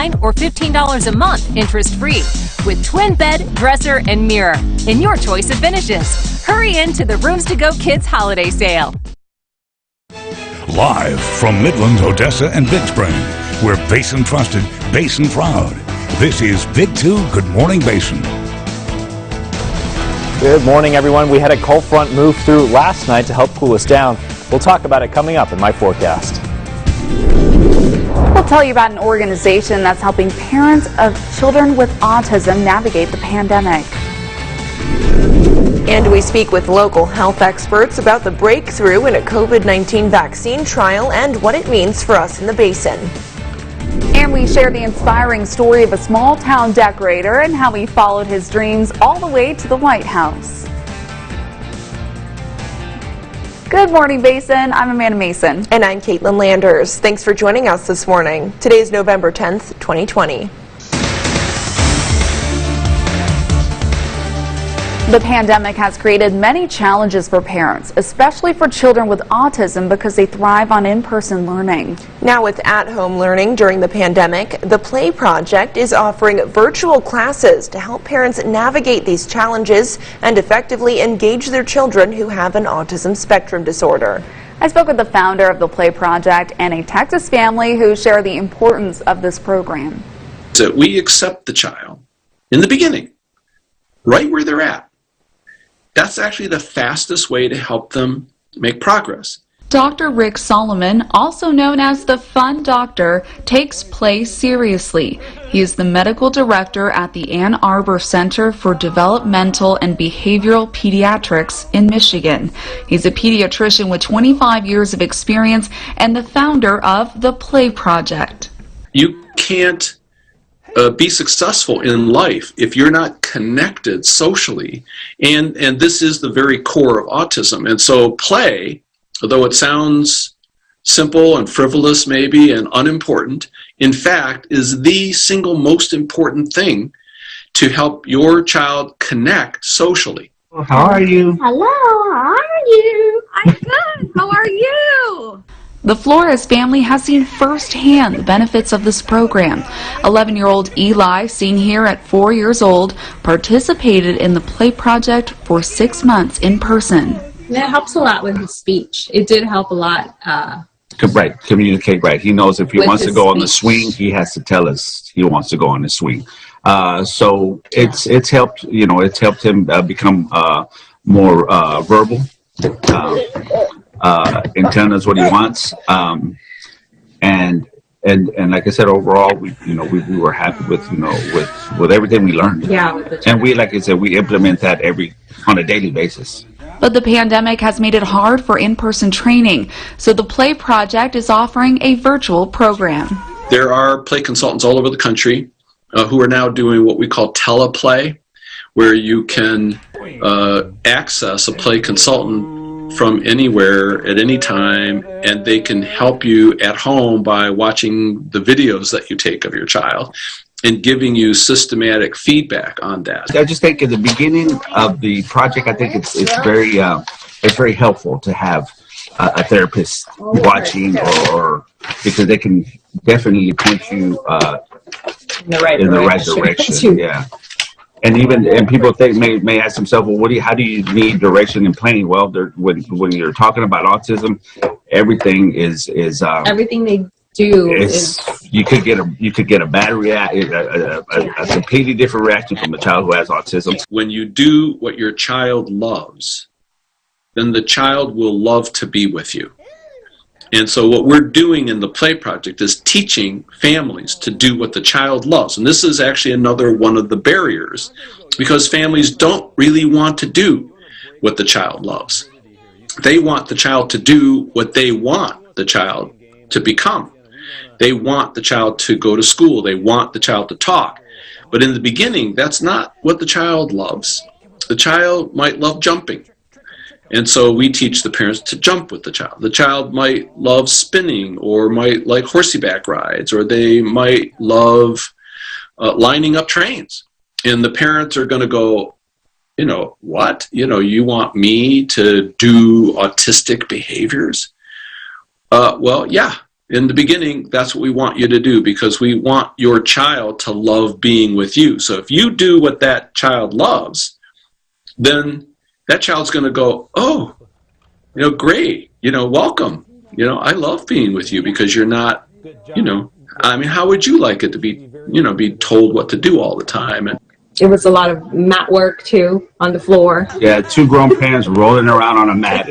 $9 or $15 a month, interest-free, with twin bed, dresser, and mirror in your choice of finishes. Hurry into the Rooms to Go Kids holiday sale. Live from Midland, Odessa, and Big Spring, we're Basin trusted, Basin proud. This is Big 2 Good Morning Basin. Good morning, everyone. We had a cold front move through last night to help cool us down. We'll talk about it coming up in my forecast. We'll tell you about an organization that's helping parents of children with autism navigate the pandemic. And we speak with local health experts about the breakthrough in a COVID-19 vaccine trial and what it means for us in the Basin. And we share the inspiring story of a small-town decorator and how he followed his dreams all the way to the White House. Good morning, Basin. I'm Amanda Mason. And I'm Caitlin Landers. Thanks for joining us this morning. Today is November 10th, 2020. The pandemic has created many challenges for parents, especially for children with autism, because they thrive on in-person learning. Now, with at-home learning during the pandemic, the Play Project is offering virtual classes to help parents navigate these challenges and effectively engage their children who have an autism spectrum disorder. I spoke with the founder of the Play Project and a Texas family who share the importance of this program. So we accept the child in the beginning, right where they're at. That's actually the fastest way to help them make progress. Dr. Rick Solomon, also known as the Fun Doctor, takes play seriously. He is the medical director at the Ann Arbor Center for Developmental and Behavioral Pediatrics in Michigan. He's a pediatrician with 25 years of experience and the founder of the Play Project. You can't be successful in life if you're not connected socially, and this is the very core of autism. And so play, although it sounds simple and frivolous maybe and unimportant, in fact is the single most important thing to help your child connect socially. How are you? Hello, how are you? I'm good. How are you? The Flores family has seen firsthand the benefits of this program. 11-year-old Eli, seen here at 4 years old, participated in the Play Project for 6 months in person. That helps a lot with his speech. It did help a lot. Right, communicate right. He knows if he With wants to his go on the speech. swing, he has to tell us he wants to go on the swing. So it's helped, you know, it's helped him become more verbal. And telling us what he wants, and like I said, overall, we were happy with with everything we learned. Yeah, and we, like I said, we implement that on a daily basis. But the pandemic has made it hard for in-person training, so the Play Project is offering a virtual program. There are play consultants all over the country who are now doing what we call teleplay, where you can access a play consultant from anywhere at any time, and they can help you at home by watching the videos that you take of your child and giving you systematic feedback on that. I just think at the beginning of the project, I think it's very helpful to have a therapist watching, or because they can definitely point you in the right direction. Yeah. And people may ask themselves, well, how do you need direction in playing? Well, when you're talking about autism, everything is everything they do is you could get a bad reaction, a completely different reaction from a child who has autism. When you do what your child loves, then the child will love to be with you. And so what we're doing in the Play Project is teaching families to do what the child loves. And this is actually another one of the barriers, because families don't really want to do what the child loves. They want the child to do what they want the child to become. They want the child to go to school. They want the child to talk. But in the beginning, that's not what the child loves. The child might love jumping. And so we teach the parents to jump with the child. The child might love spinning, or might like horseback rides, or they might love lining up trains. And the parents are going to go, what? You want me to do autistic behaviors? Well, yeah. in the beginning, that's what we want you to do, because we want your child to love being with you. So if you do what that child loves, then that child's going to go, oh, great, welcome. I love being with you, because you're not, how would you like it to be, be told what to do all the time? And It was a lot of mat work too on the floor. Yeah, 2 grown parents rolling around on a mat.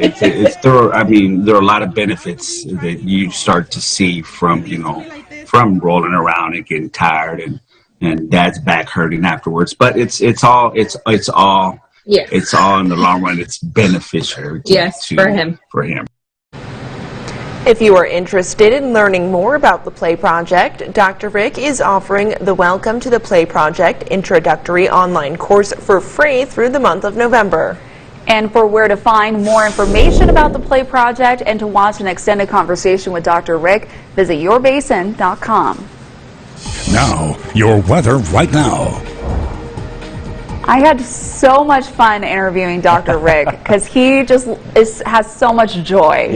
There are a lot of benefits that you start to see from rolling around and getting tired and dad's back hurting afterwards. But it's all Yes. it's all in the long run. It's beneficial. For him. If you are interested in learning more about the Play Project, Dr. Rick is offering the Welcome to the Play Project introductory online course for free through the month of November. And for where to find more information about the Play Project and to watch an extended conversation with Dr. Rick, visit yourbasin.com. Now, your weather right now. I had so much fun interviewing Dr. Rick because he just has so much joy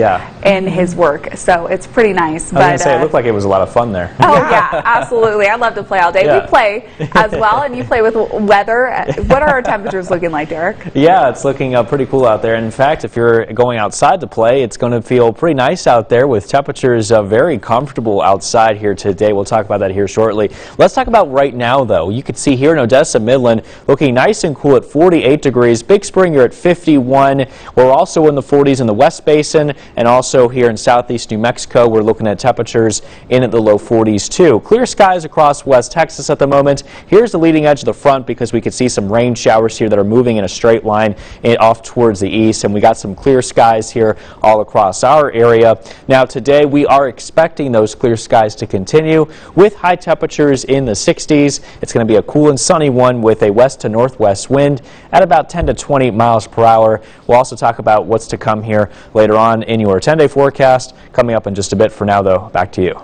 in his work. So it's pretty nice. I was going to say, it looked like it was a lot of fun there. Oh, yeah, absolutely. I love to play all day. Yeah. We play as well, and you play with weather. What are our temperatures looking like, Derek? Yeah, it's looking pretty cool out there. In fact, if you're going outside to play, it's going to feel pretty nice out there with temperatures very comfortable outside here today. We'll talk about that here shortly. Let's talk about right now, though. You can see here in Odessa, Midland, looking nice and cool at 48 degrees. Big Spring, you're at 51. We're also in the 40s in the West Basin, and also here in southeast New Mexico, we're looking at temperatures in at the low 40s too. Clear skies across West Texas at the moment. Here's the leading edge of the front because we could see some rain showers here that are moving in a straight line off towards the east, and we got some clear skies here all across our area. Now today we are expecting those clear skies to continue with high temperatures in the 60s. It's going to be a cool and sunny one with a west to northwest wind at about 10 to 20 miles per hour. We'll also talk about what's to come here later on in your 10-day forecast coming up in just a bit. For now, though, back to you.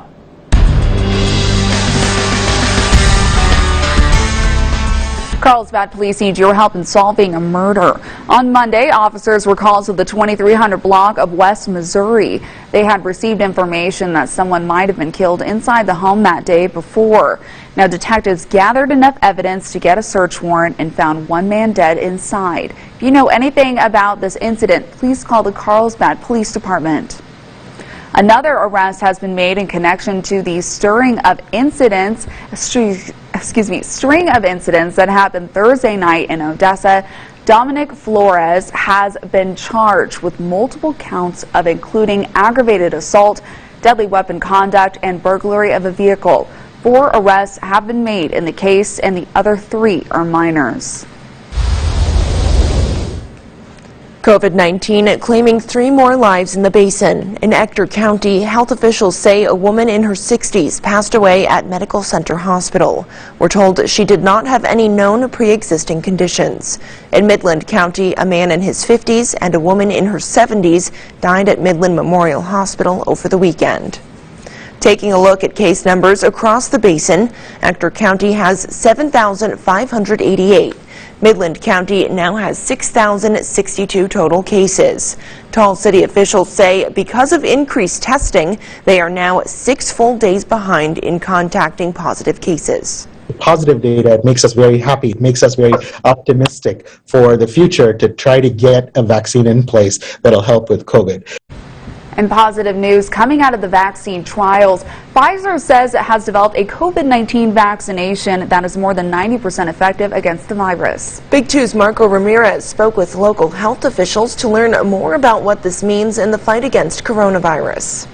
Carlsbad police need your help in solving a murder. On Monday, officers were called to the 2300 block of West Missouri. They had received information that someone might have been killed inside the home that day before. Now, detectives gathered enough evidence to get a search warrant and found one man dead inside. If you know anything about this incident, please call the Carlsbad Police Department. Another arrest has been made in connection to the string of incidents that happened Thursday night in Odessa. Dominic Flores has been charged with multiple counts of including aggravated assault, deadly weapon conduct, and burglary of a vehicle. 4 arrests have been made in the case, and the other 3 are minors. COVID-19 claiming 3 more lives in the basin. In Ector County, health officials say a woman in her 60s passed away at Medical Center Hospital. We're told she did not have any known pre-existing conditions. In Midland County, a man in his 50s and a woman in her 70s died at Midland Memorial Hospital over the weekend. Taking a look at case numbers across the basin, Ector County has 7,588. Midland County now has 6,062 total cases. Tall City officials say because of increased testing, they are now 6 full days behind in contacting positive cases. Positive data, it makes us very happy. It makes us very optimistic for the future to try to get a vaccine in place that'll help with COVID. And positive news coming out of the vaccine trials. Pfizer says it has developed a COVID-19 vaccination that is more than 90% effective against the virus. Big 2's Marco Ramirez spoke with local health officials to learn more about what this means in the fight against coronavirus.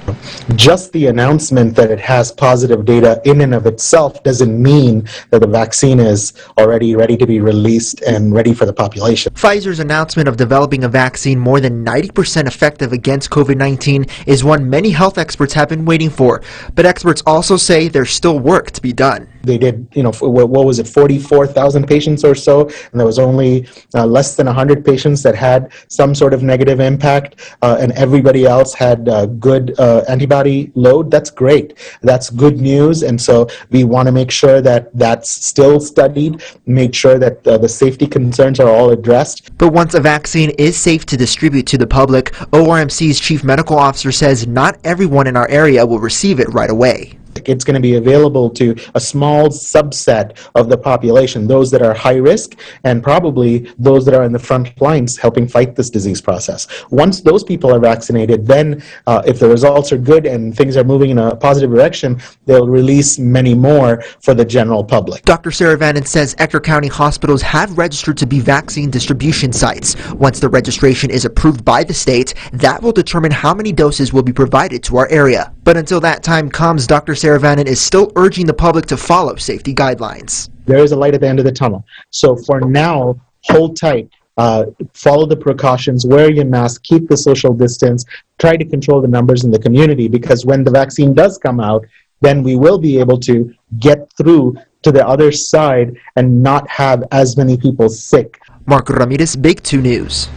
Just the announcement that it has positive data in and of itself doesn't mean that the vaccine is already ready to be released and ready for the population. Pfizer's announcement of developing a vaccine more than 90% effective against COVID-19 is one many health experts have been waiting for, but experts also say there's still work to be done. they did, what was it, 44,000 patients or so, and there was only less than 100 patients that had some sort of negative impact, and everybody else had good antibody load. That's great. That's good news, and so we want to make sure that that's still studied, make sure that the safety concerns are all addressed. But once a vaccine is safe to distribute to the public, ORMC's chief medical officer says not everyone in our area will receive it right away. It's going to be available to a small subset of the population, those that are high risk and probably those that are in the front lines helping fight this disease process. Once those people are vaccinated, then if the results are good and things are moving in a positive direction, they'll release many more for the general public. Dr. Saravanan says Ector County hospitals have registered to be vaccine distribution sites. Once the registration is approved by the state, that will determine how many doses will be provided to our area. But until that time comes, Dr. Saravanan is still urging the public to follow safety guidelines. There is a light at the end of the tunnel. So for now, hold tight. Follow the precautions, wear your mask, keep the social distance, try to control the numbers in the community, because when the vaccine does come out, then we will be able to get through to the other side and not have as many people sick. Mark Ramirez, Big 2 News.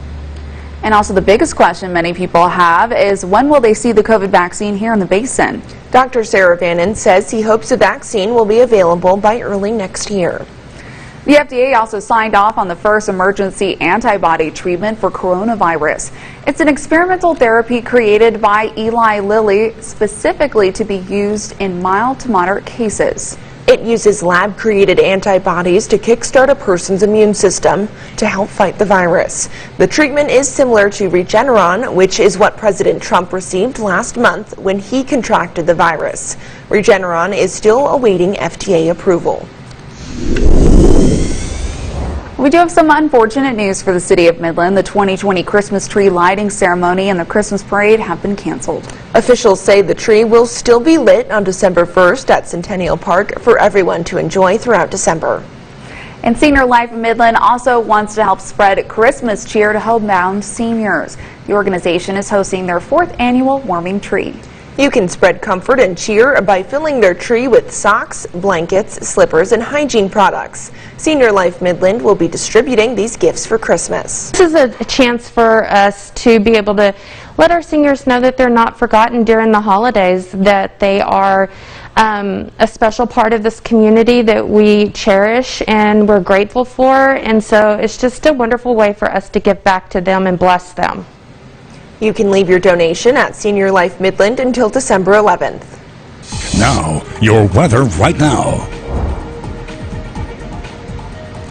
And also the biggest question many people have is, when will they see the COVID vaccine here in the Basin? Dr. Saravanan says he hopes a vaccine will be available by early next year. The FDA also signed off on the first emergency antibody treatment for coronavirus. It's an experimental therapy created by Eli Lilly specifically to be used in mild to moderate cases. It uses lab-created antibodies to kickstart a person's immune system to help fight the virus. The treatment is similar to Regeneron, which is what President Trump received last month when he contracted the virus. Regeneron is still awaiting FDA approval. We do have some unfortunate news for the city of Midland. The 2020 Christmas tree lighting ceremony and the Christmas parade have been canceled. Officials say the tree will still be lit on December 1st at Centennial Park for everyone to enjoy throughout December. And Senior Life Midland also wants to help spread Christmas cheer to homebound seniors. The organization is hosting their 4th annual warming tree. You can spread comfort and cheer by filling their tree with socks, blankets, slippers, and hygiene products. Senior Life Midland will be distributing these gifts for Christmas. This is a chance for us to be able to let our seniors know that they're not forgotten during the holidays, that they are a special part of this community that we cherish and we're grateful for. And so it's just a wonderful way for us to give back to them and bless them. You can leave your donation at Senior Life Midland until December 11th. Now, your weather right now.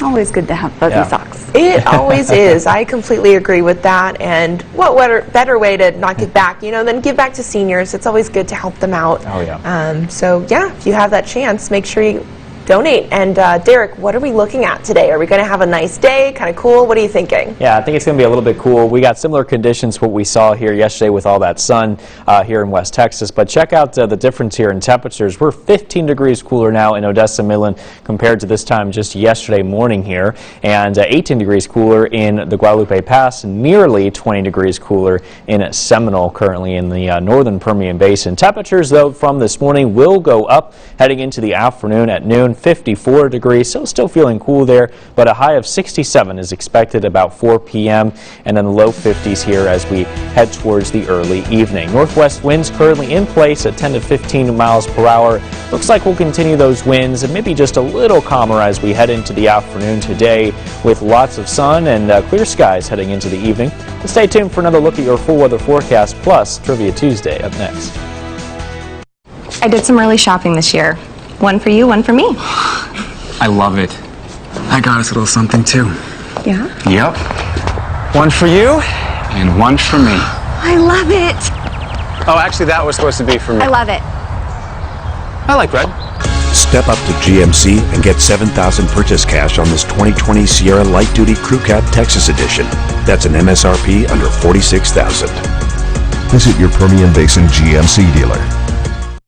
Always good to have fuzzy socks. It always is. I completely agree with that. And what better way to not give back, than give back to seniors. It's always good to help them out. Oh, yeah. So, yeah, if you have that chance, make sure you donate. And Derek, what are we looking at today? Are we going to have a nice day? Kind of cool? What are you thinking? Yeah, I think it's going to be a little bit cool. We got similar conditions to what we saw here yesterday with all that sun here in West Texas. But check out the difference here in temperatures. We're 15 degrees cooler now in Odessa, Midland, compared to this time just yesterday morning here. And 18 degrees cooler in the Guadalupe Pass, nearly 20 degrees cooler in Seminole, currently in the northern Permian Basin. Temperatures, though, from this morning will go up heading into the afternoon at noon. 54 degrees, so still feeling cool there, but a high of 67 is expected about 4 p.m. and then low 50s here as we head towards the early evening. Northwest winds currently in place at 10 to 15 miles per hour. Looks like we'll continue those winds and maybe just a little calmer as we head into the afternoon today with lots of sun and clear skies heading into the evening. But stay tuned for another look at your full weather forecast plus Trivia Tuesday up next. I did some early shopping this year. One for you, one for me. I love it. I got us a little something too. Yeah? Yep. One for you and one for me. I love it. Oh, actually that was supposed to be for me. I love it. I like red. Step up to GMC and get $7,000 purchase cash on this 2020 Sierra Light Duty Crew Cab Texas Edition. That's an MSRP under $46,000. Visit your Permian Basin GMC dealer.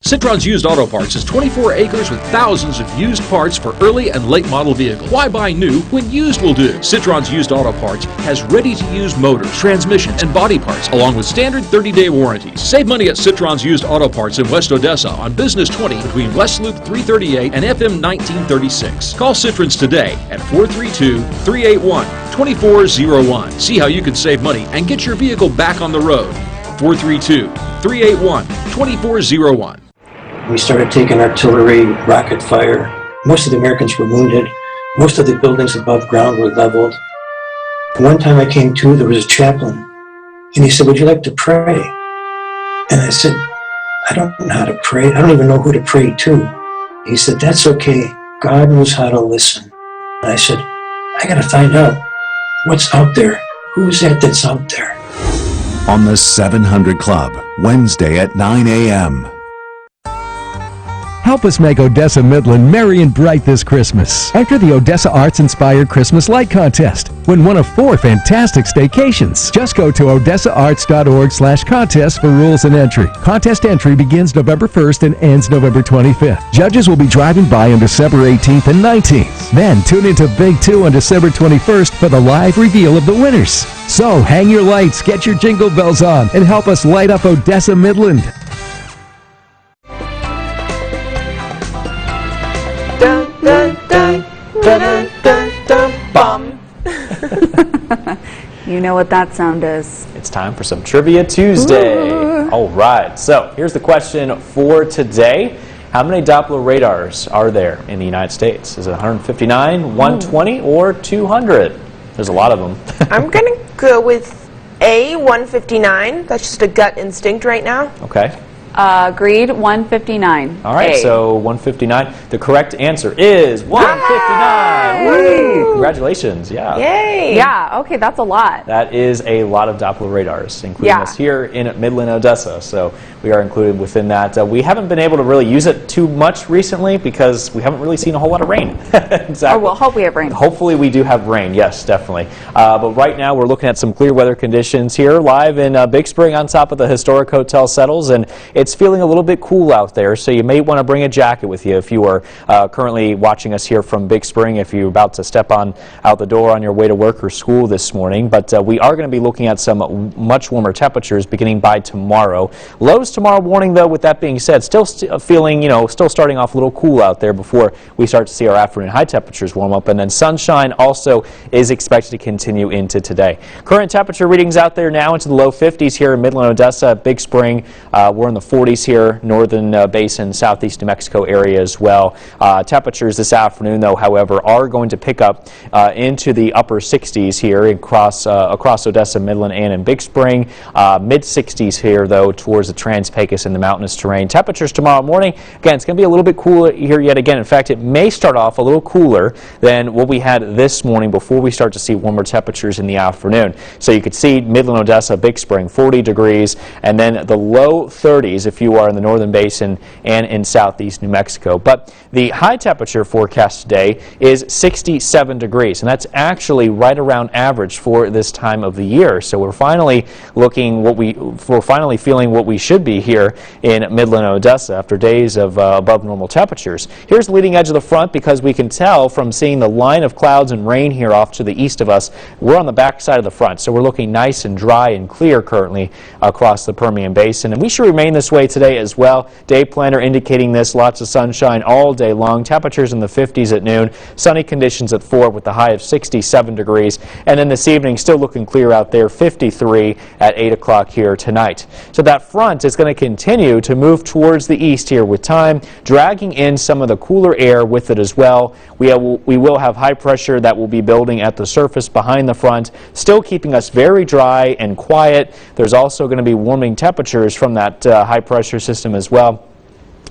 Citron's Used Auto Parts is 24 acres with thousands of used parts for early and late model vehicles. Why buy new when used will do? Citron's Used Auto Parts has ready-to-use motors, transmissions, and body parts, along with standard 30-day warranties. Save money at Citron's Used Auto Parts in West Odessa on Business 20 between West Loop 338 and FM 1936. Call Citron's today at 432-381-2401. See how you can save money and get your vehicle back on the road. 432-381-2401. We started taking artillery, rocket fire. Most of the Americans were wounded. Most of the buildings above ground were leveled. One time I came to, there was a chaplain, and he said, "Would you like to pray?" And I said, "I don't know how to pray. I don't even know who to pray to." He said, "That's okay. God knows how to listen." And I said, "I got to find out what's out there. Who's that's out there?" On the 700 Club, Wednesday at 9 a.m. Help us make Odessa Midland merry and bright this Christmas. Enter the Odessa Arts-inspired Christmas Light Contest. Win one of 4 fantastic staycations. Just go to odessaarts.org/contest for rules and entry. Contest entry begins November 1st and ends November 25th. Judges will be driving by on December 18th and 19th. Then tune into Big 2 on December 21st for the live reveal of the winners. So hang your lights, get your jingle bells on, and help us light up Odessa Midland. Dun, dun, dun, dun, dun, dun, dun, bum. You know what that sound is. It's time for some Trivia Tuesday. All right, so here's the question for today. How many Doppler radars are there in the United States? Is it 159, 120, or 200? There's a lot of them. I'm going to go with A, 159. That's just a gut instinct right now. Okay. Agreed, 159. All right, so 159. The correct answer is 159. Woo! Congratulations, yeah. Yay! Yeah, okay, that's a lot. That is a lot of Doppler radars, including us here in Midland, Odessa. So we are included within that. We haven't been able to really use it too much recently because we haven't really seen a whole lot of rain. Exactly. Oh, we'll hope we have rain. Hopefully we do have rain, yes, definitely. But right now we're looking at some clear weather conditions here live in Big Spring on top of the historic Hotel Settles, and it's feeling a little bit cool out there, so you may want to bring a jacket with you if you are currently watching us here from Big Spring, if you're about to step out the door on your way to work or school this morning. But we are going to be looking at some much warmer temperatures beginning by tomorrow. Lows tomorrow morning, though, with that being said, still feeling, still starting off a little cool out there before we start to see our afternoon high temperatures warm up, and then sunshine also is expected to continue into today. Current temperature readings out there now into the low 50s here in Midland, Odessa, Big Spring. We're in the 40s here, northern Basin, southeast New Mexico area as well. Temperatures this afternoon, though, however, are going to pick up into the upper 60s here across Odessa, Midland, and in Big Spring. Mid 60s here, though, towards the Trans-Pecos and the mountainous terrain. Temperatures tomorrow morning, again, it's going to be a little bit cooler here yet again. In fact, it may start off a little cooler than what we had this morning before we start to see warmer temperatures in the afternoon. So you could see Midland, Odessa, Big Spring, 40 degrees, and then the low 30s if you are in the northern basin and in southeast New Mexico. But the high temperature forecast today is 67 degrees, and that's actually right around average for this time of the year. So we're finally feeling what we should be here in Midland, Odessa after days of above normal temperatures. Here's the leading edge of the front, because we can tell from seeing the line of clouds and rain here off to the east of us, we're on the back side of the front. So we're looking nice and dry and clear currently across the Permian Basin, and we should remain this way today as well. Day planner indicating this, lots of sunshine all day long. Temperatures in the 50s at noon, sunny conditions at 4 with the high of 67 degrees, and then this evening still looking clear out there, 53 at 8 o'clock here tonight. So that front is going to continue to move towards the east here with time, dragging in some of the cooler air with it as well. We will have high pressure that will be building at the surface behind the front, still keeping us very dry and quiet. There's also going to be warming temperatures from that high pressure system as well.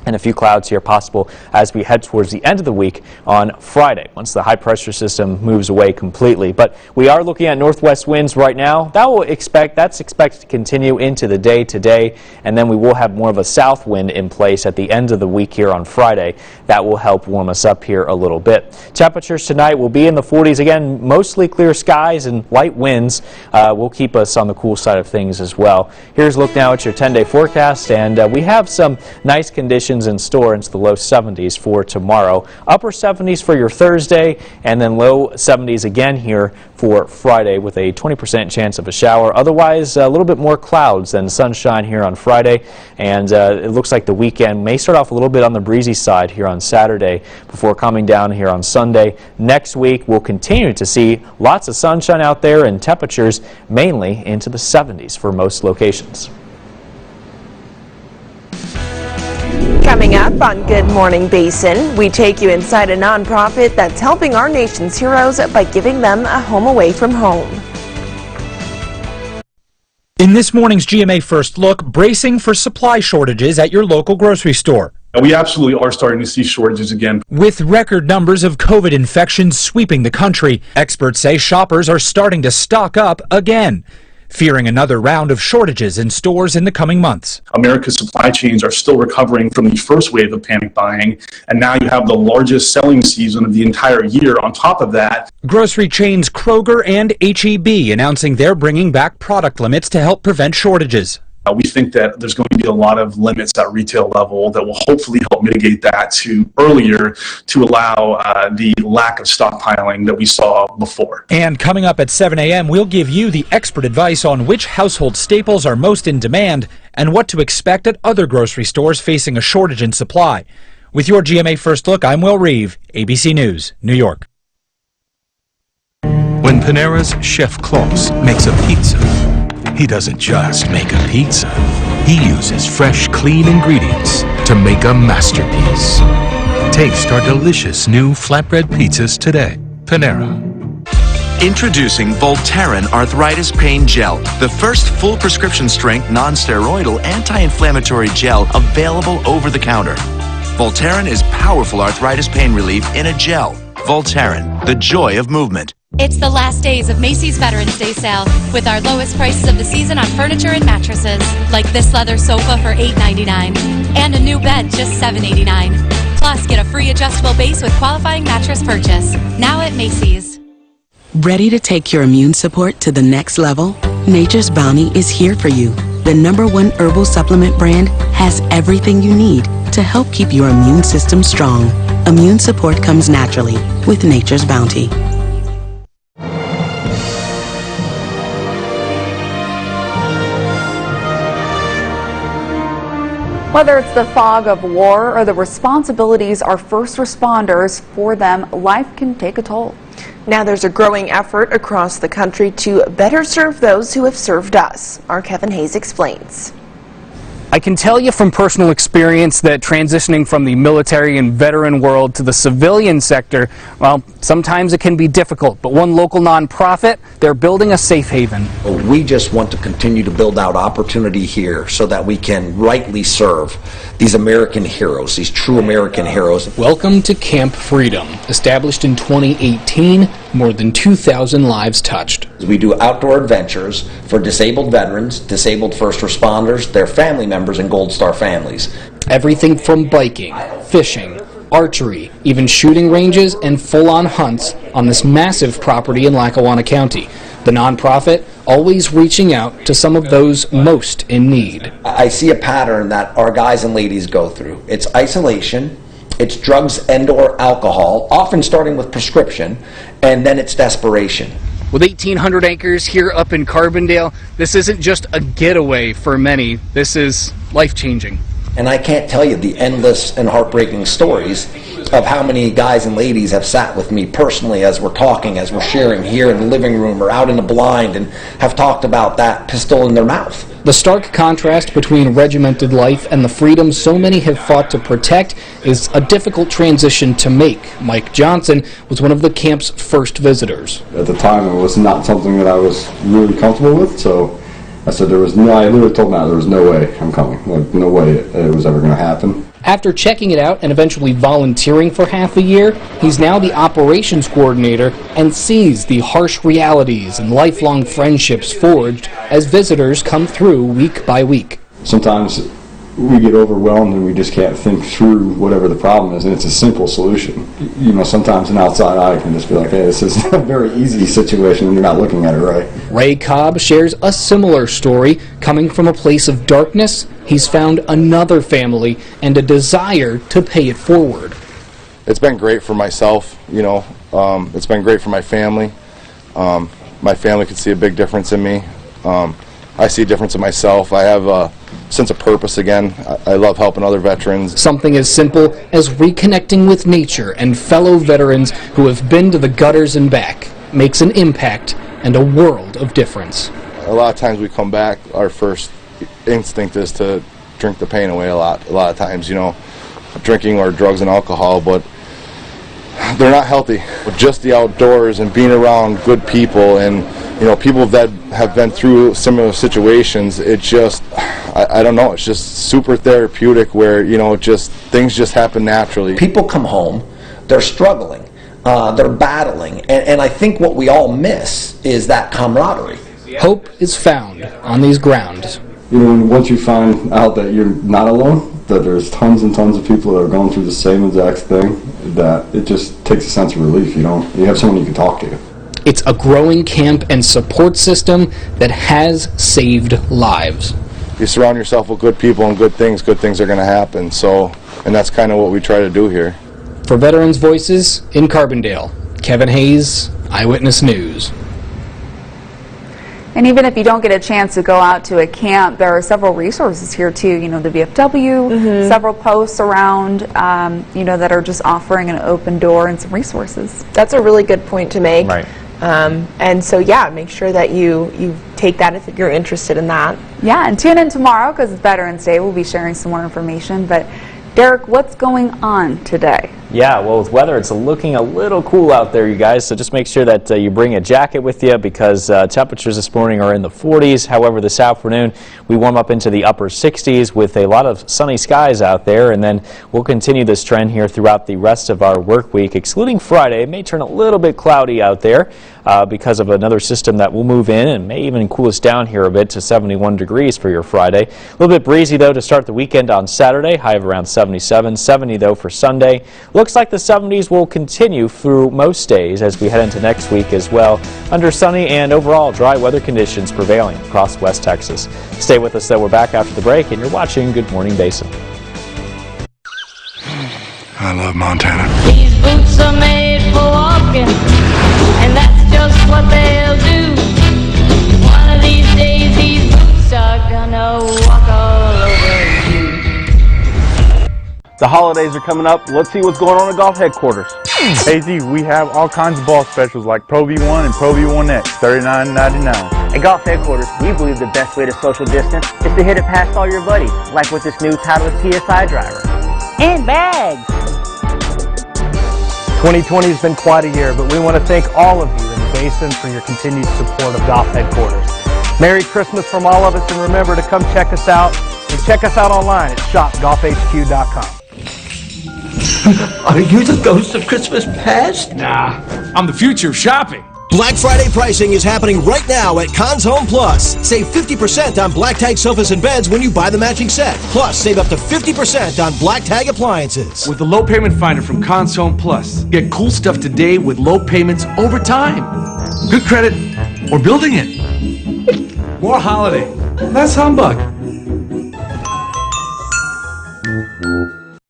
and a few clouds here possible as we head towards the end of the week on Friday, once the high pressure system moves away completely. But we are looking at northwest winds right now. That's expected to continue into the day today, and then we will have more of a south wind in place at the end of the week here on Friday. That will help warm us up here a little bit. Temperatures tonight will be in the 40s again, mostly clear skies and light winds will keep us on the cool side of things as well. Here's a look now at your 10-day forecast, and we have some nice conditions in store into the low 70s for tomorrow. Upper 70s for your Thursday, and then low 70s again here for Friday with a 20% chance of a shower. Otherwise, a little bit more clouds than sunshine here on Friday, and it looks like the weekend may start off a little bit on the breezy side here on Saturday before coming down here on Sunday. Next week, we'll continue to see lots of sunshine out there and temperatures mainly into the 70s for most locations. Coming up on Good Morning Basin, we take you inside a nonprofit that's helping our nation's heroes by giving them a home away from home. In this morning's GMA First Look, bracing for supply shortages at your local grocery store. We absolutely are starting to see shortages again. With record numbers of COVID infections sweeping the country, experts say shoppers are starting to stock up again, fearing another round of shortages in stores in the coming months. America's supply chains are still recovering from the first wave of panic buying, and now you have the largest selling season of the entire year on top of that. Grocery chains Kroger and H-E-B announcing they're bringing back product limits to help prevent shortages. We think that there's going to be a lot of limits at retail level that will hopefully help mitigate that earlier to allow the lack of stockpiling that we saw before. And coming up at 7 a.m., we'll give you the expert advice on which household staples are most in demand and what to expect at other grocery stores facing a shortage in supply. With your GMA First Look, I'm Will Reeve, ABC News, New York. When Panera's Chef Klaus makes a pizza, he doesn't just make a pizza. He uses fresh, clean ingredients to make a masterpiece. Taste our delicious new flatbread pizzas today. Panera. Introducing Volterran Arthritis Pain Gel, the first full prescription strength non-steroidal anti-inflammatory gel available over the counter. Volterran is powerful arthritis pain relief in a gel. Volterran, the joy of movement. It's the last days of Macy's Veterans Day sale with our lowest prices of the season on furniture and mattresses, like this leather sofa for $8.99 and a new bed just $7.89. Plus, get a free adjustable base with qualifying mattress purchase. Now at Macy's. Ready to take your immune support to the next level? Nature's Bounty is here for you. The #1 herbal supplement brand has everything you need to help keep your immune system strong. Immune support comes naturally with Nature's Bounty. Whether it's the fog of war or the responsibilities our first responders for them, life can take a toll. Now there's a growing effort across the country to better serve those who have served us. Our Kevin Hayes explains. I can tell you from personal experience that transitioning from the military and veteran world to the civilian sector, well, sometimes it can be difficult, but one local nonprofit, they're building a safe haven. We just want to continue to build out opportunity here so that we can rightly serve these American heroes, these true American heroes. Welcome to Camp Freedom. Established in 2018, more than 2,000 lives touched. We do outdoor adventures for disabled veterans, disabled first responders, their family members, and Gold Star families. Everything from biking, fishing, archery, even shooting ranges and full-on hunts on this massive property in Lackawanna County. The nonprofit always reaching out to some of those most in need. I see a pattern that our guys and ladies go through. It's isolation, it's drugs and/or alcohol, often starting with prescription, and then it's desperation. With 1,800 acres here up in Carbondale, this isn't just a getaway for many, this is life-changing. And I can't tell you the endless and heartbreaking stories of how many guys and ladies have sat with me personally as we're talking, as we're sharing here in the living room or out in the blind, and have talked about that pistol in their mouth. The stark contrast between regimented life and the freedom so many have fought to protect is a difficult transition to make. Mike Johnson was one of the camp's first visitors. At the time, it was not something that I was really comfortable with, so I said I literally told Matt there was no way I'm coming. Like, no way it was ever going to happen. After checking it out and eventually volunteering for half a year, he's now the operations coordinator and sees the harsh realities and lifelong friendships forged as visitors come through week by week. Sometimes we get overwhelmed and we just can't think through whatever the problem is, and it's a simple solution. You know, sometimes an outside eye can just be like, hey, this is a very easy situation and you're not looking at it right. Ray Cobb shares a similar story. Coming from a place of darkness, he's found another family and a desire to pay it forward. It's been great for myself, you know. It's been great for my family. My family could see a big difference in me. I see a difference in myself. I have a sense of purpose again. I love helping other veterans. Something as simple as reconnecting with nature and fellow veterans who have been to the gutters and back makes an impact and a world of difference. A lot of times we come back, our first instinct is to drink the pain away a lot of times, you know, drinking or drugs and alcohol, but they're not healthy. Just the outdoors and being around good people and, you know, people that have been through similar situations, it just, I don't know, it's just super therapeutic where, you know, just things just happen naturally. People come home, they're struggling, they're battling, and I think what we all miss is that camaraderie. Hope is found on these grounds. You know, once you find out that you're not alone, that there's tons and tons of people that are going through the same exact thing, that it just takes a sense of relief. You have someone you can talk to. It's a growing camp and support system that has saved lives. You surround yourself with good people and good things are going to happen. So, and that's kind of what we try to do here. For Veterans Voices in Carbondale, Kevin Hayes, Eyewitness News. And even if you don't get a chance to go out to a camp, there are several resources here too. You know, the VFW, several posts around, you know, that are just offering an open door and some resources. That's a really good point to make. Right. And so, yeah, make sure that you take that if you're interested in that. Yeah, and tune in tomorrow because it's Veterans Day. We'll be sharing some more information. But Derek, what's going on today? Yeah, well, with weather, it's looking a little cool out there, you guys, so just make sure that you bring a jacket with you because temperatures this morning are in the 40s. However, this afternoon, we warm up into the upper 60s with a lot of sunny skies out there, and then we'll continue this trend here throughout the rest of our work week, excluding Friday. It may turn a little bit cloudy out there because of another system that will move in and may even cool us down here a bit to 71 degrees for your Friday. A little bit breezy, though, to start the weekend on Saturday, high of around 77, 70, though, for Sunday. Looks like the 70s will continue through most days as we head into next week as well, under sunny and overall dry weather conditions prevailing across West Texas. Stay with us, though. We're back after the break, and you're watching Good Morning Basin. I love Montana. These boots are made for walking, and that's just what they'll do. One of these days, these boots are gonna walk all over you. The holidays are coming up. Let's see what's going on at golf headquarters. AZ, we have all kinds of ball specials like Pro V1 and Pro V1X, $39.99. At golf headquarters, we believe the best way to social distance is to hit it past all your buddies, like with this new Titleist TSI driver. And bags! 2020 has been quite a year, but we want to thank all of you in the Basin for your continued support of golf headquarters. Merry Christmas from all of us, and remember to come check us out, and check us out online at shopgolfhq.com. Are you the ghost of Christmas past? Nah, I'm the future of shopping. Black Friday pricing is happening right now at Conn's Home Plus. Save 50% on Black Tag sofas and beds when you buy the matching set. Plus, save up to 50% on Black Tag appliances. With the low payment finder from Conn's Home Plus, get cool stuff today with low payments over time. Good credit or building it. More holiday. Less humbug.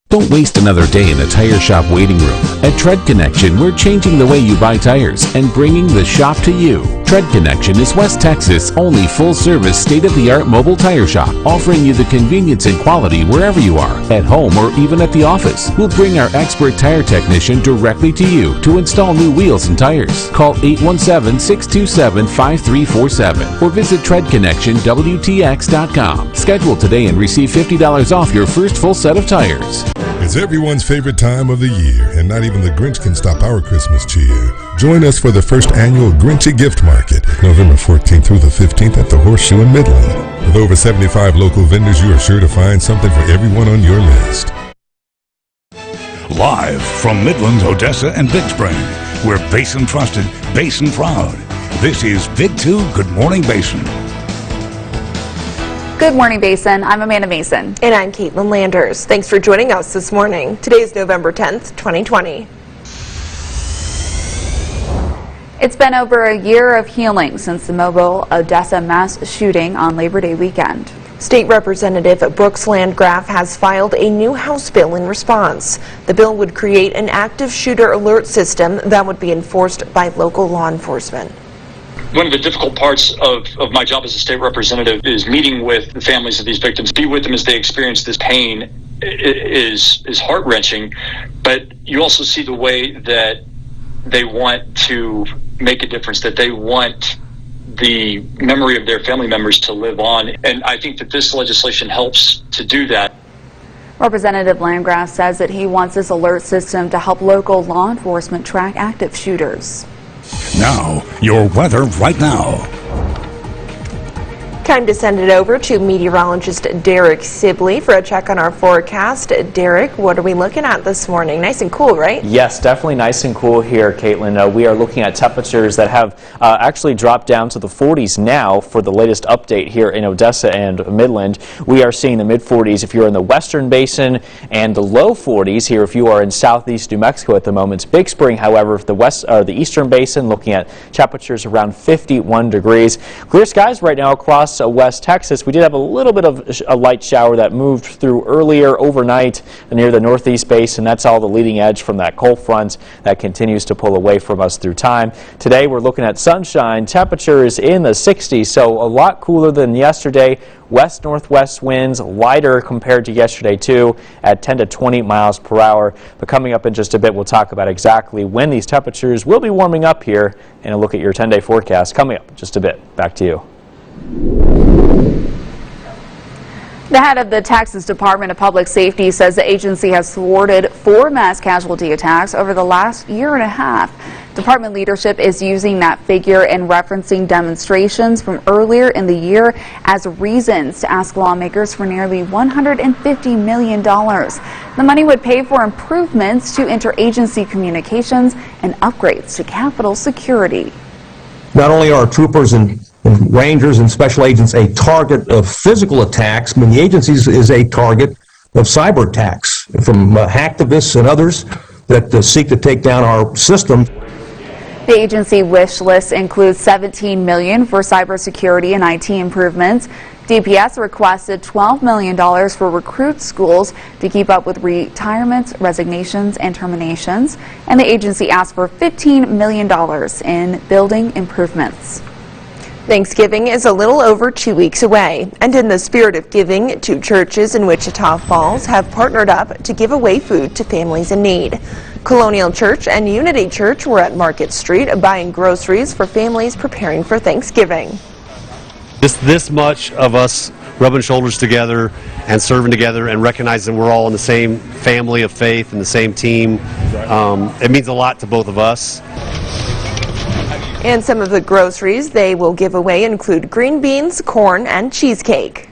Don't waste another day in the tire shop waiting room. At Tread Connection, we're changing the way you buy tires and bringing the shop to you. Tread Connection is West Texas' only full-service, state-of-the-art mobile tire shop, offering you the convenience and quality wherever you are, at home or even at the office. We'll bring our expert tire technician directly to you to install new wheels and tires. Call 817-627-5347 or visit TreadConnectionWTX.com. Schedule today and receive $50 off your first full set of tires. It's everyone's favorite time of the year, and not even the Grinch can stop our Christmas cheer. Join us for the first annual Grinchy Gift Market, November 14th through the 15th at the Horseshoe in Midland. With over 75 local vendors, you are sure to find something for everyone on your list. Live from Midland, Odessa, and Big Spring, we're Basin trusted, Basin proud. This is Big 2 Good Morning Basin. Good morning, Basin. I'm Amanda Mason. And I'm Caitlin Landers. Thanks for joining us this morning. Today is November 10th, 2020. It's been over a year of healing since the Mobile, Odessa mass shooting on Labor Day weekend. State Representative Brooks Landgraf has filed a new House bill in response. The bill would create an active shooter alert system that would be enforced by local law enforcement. One of the difficult parts of my job as a state representative is meeting with the families of these victims. Be with them as they experience this pain is heart-wrenching, but you also see the way that they want to make a difference, that they want the memory of their family members to live on. And I think that this legislation helps to do that. Representative Landgraf says that he wants this alert system to help local law enforcement track active shooters. Now, your weather right now. Time to send it over to meteorologist Derek Sibley for a check on our forecast. Derek, what are we looking at this morning? Nice and cool, right? Yes, definitely nice and cool here, Caitlin. We are looking at temperatures that have actually dropped down to the 40s now for the latest update here in Odessa and Midland. We are seeing the mid-40s if you're in the western basin and the low 40s here if you are in southeast New Mexico at the moment. Big Spring, however, the eastern basin, looking at temperatures around 51 degrees. Clear skies right now across West Texas. We did have a little bit of a light shower that moved through earlier overnight near the northeast basin. That's all the leading edge from that cold front that continues to pull away from us through time. Today we're looking at sunshine, temperatures in the 60s, so a lot cooler than yesterday. West-northwest winds, lighter compared to yesterday too, at 10 to 20 miles per hour. But coming up in just a bit, we'll talk about exactly when these temperatures will be warming up here and a look at your 10-day forecast coming up in just a bit. Back to you. The head of the Texas Department of Public Safety says the agency has thwarted 4 mass casualty attacks over the last year and a half. Department leadership is using that figure and referencing demonstrations from earlier in the year as reasons to ask lawmakers for nearly $150 million. The money would pay for improvements to interagency communications and upgrades to Capitol security. Not only are troopers and Rangers and special agents a target of physical attacks, I mean, the agency is a target of cyber attacks from hacktivists and others that seek to take down our system. The agency wish list includes $17 million for cybersecurity and IT improvements. DPS requested $12 million for recruit schools to keep up with retirements, resignations, and terminations. And the agency asked for $15 million in building improvements. Thanksgiving is a little over 2 weeks away, and in the spirit of giving, 2 churches in Wichita Falls have partnered up to give away food to families in need. Colonial Church and Unity Church were at Market Street buying groceries for families preparing for Thanksgiving. Just this much of us rubbing shoulders together and serving together and recognizing we're all in the same family of faith and the same team, it means a lot to both of us. And some of the groceries they will give away include green beans, corn, and cheesecake.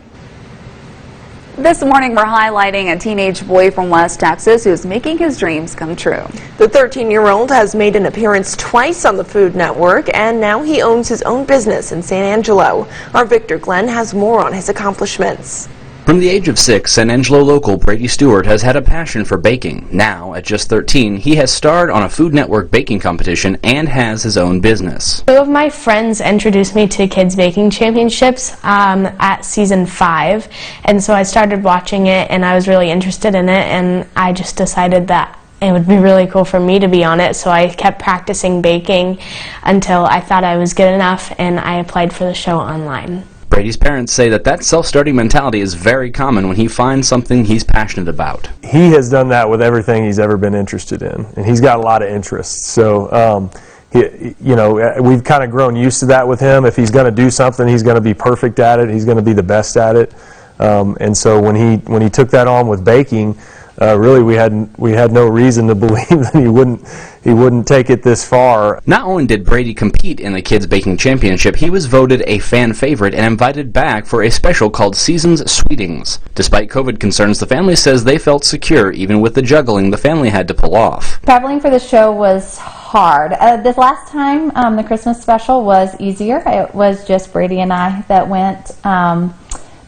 This morning we're highlighting a teenage boy from West Texas who's making his dreams come true. The 13-year-old has made an appearance twice on the Food Network, and now he owns his own business in San Angelo. Our Victor Glenn has more on his accomplishments. From the age of 6, San Angelo local Brady Stewart has had a passion for baking. Now, at just 13, he has starred on a Food Network baking competition and has his own business. 2 of my friends introduced me to Kids Baking Championships at season 5, and so I started watching it and I was really interested in it, and I just decided that it would be really cool for me to be on it, so I kept practicing baking until I thought I was good enough, and I applied for the show online. Brady's parents say that self-starting mentality is very common when he finds something he's passionate about. He has done that with everything he's ever been interested in, and he's got a lot of interests. So, we've kind of grown used to that with him. If he's going to do something, he's going to be perfect at it. He's going to be the best at it. And so when he took that on with baking, really we had no reason to believe that he wouldn't take it this far. Not only did Brady compete in the Kids Baking Championship, he was voted a fan favorite and invited back for a special called Season's Sweetings. Despite COVID concerns, the family says they felt secure even with the juggling the family had to pull off. Traveling for the show was hard. This last time, the Christmas special was easier. It was just Brady and I that went.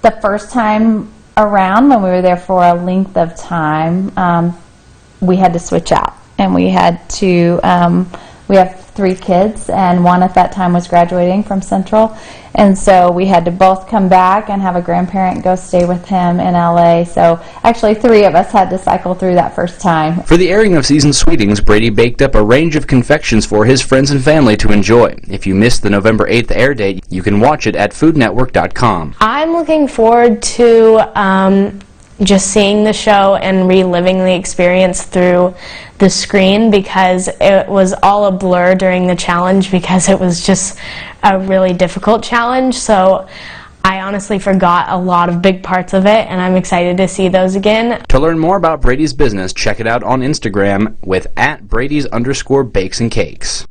The first time around, when we were there for a length of time, we had to switch out, and we had to, we have 3 kids, and one at that time was graduating from Central, and so we had to both come back and have a grandparent go stay with him in LA. So actually 3 of us had to cycle through that first time. For the airing of Season's Sweetings, Brady baked up a range of confections for his friends and family to enjoy. If you missed the November 8th air date, you can watch it at foodnetwork.com. I'm looking forward to just seeing the show and reliving the experience through the screen, because it was all a blur during the challenge because it was just a really difficult challenge. So I honestly forgot a lot of big parts of it, and I'm excited to see those again. To learn more about Brady's business, check it out on Instagram with @Brady's_bakes and cakes.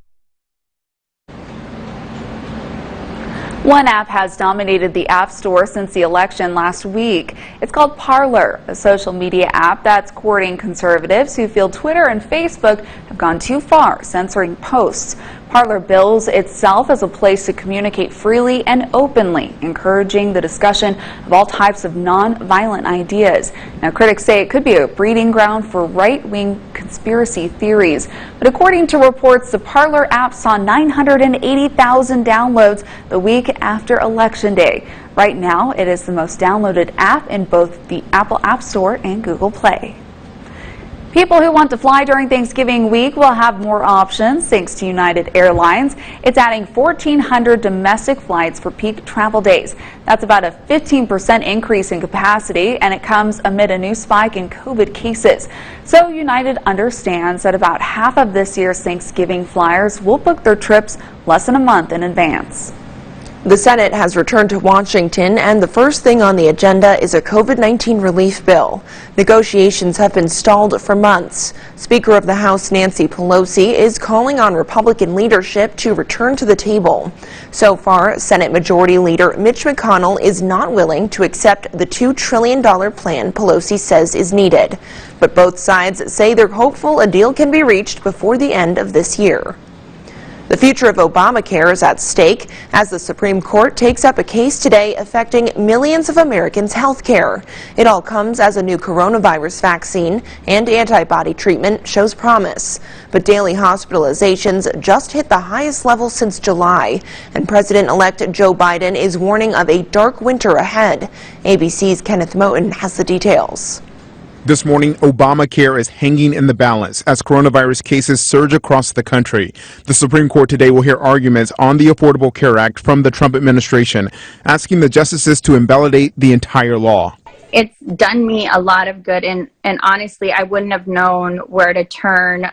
One app has dominated the App Store since the election last week. It's called Parler, a social media app that's courting conservatives who feel Twitter and Facebook have gone too far, censoring posts. Parler bills itself as a place to communicate freely and openly, encouraging the discussion of all types of non-violent ideas. Now, critics say it could be a breeding ground for right-wing conspiracy theories. But according to reports, the Parler app saw 980,000 downloads the week after Election Day. Right now, it is the most downloaded app in both the Apple App Store and Google Play. People who want to fly during Thanksgiving week will have more options thanks to United Airlines. It's adding 1,400 domestic flights for peak travel days. That's about a 15% increase in capacity, and it comes amid a new spike in COVID cases. So United understands that about half of this year's Thanksgiving flyers will book their trips less than a month in advance. The Senate has returned to Washington, and the first thing on the agenda is a COVID-19 relief bill. Negotiations have been stalled for months. Speaker of the House Nancy Pelosi is calling on Republican leadership to return to the table. So far, Senate Majority Leader Mitch McConnell is not willing to accept the $2 trillion plan Pelosi says is needed. But both sides say they're hopeful a deal can be reached before the end of this year. The future of Obamacare is at stake as the Supreme Court takes up a case today affecting millions of Americans' health care. It all comes as a new coronavirus vaccine and antibody treatment shows promise. But daily hospitalizations just hit the highest level since July, and President-elect Joe Biden is warning of a dark winter ahead. ABC's Kenneth Moten has the details. This morning, Obamacare is hanging in the balance as coronavirus cases surge across the country. The Supreme Court today will hear arguments on the Affordable Care Act from the Trump administration, asking the justices to invalidate the entire law. It's done me a lot of good, and honestly, I wouldn't have known where to turn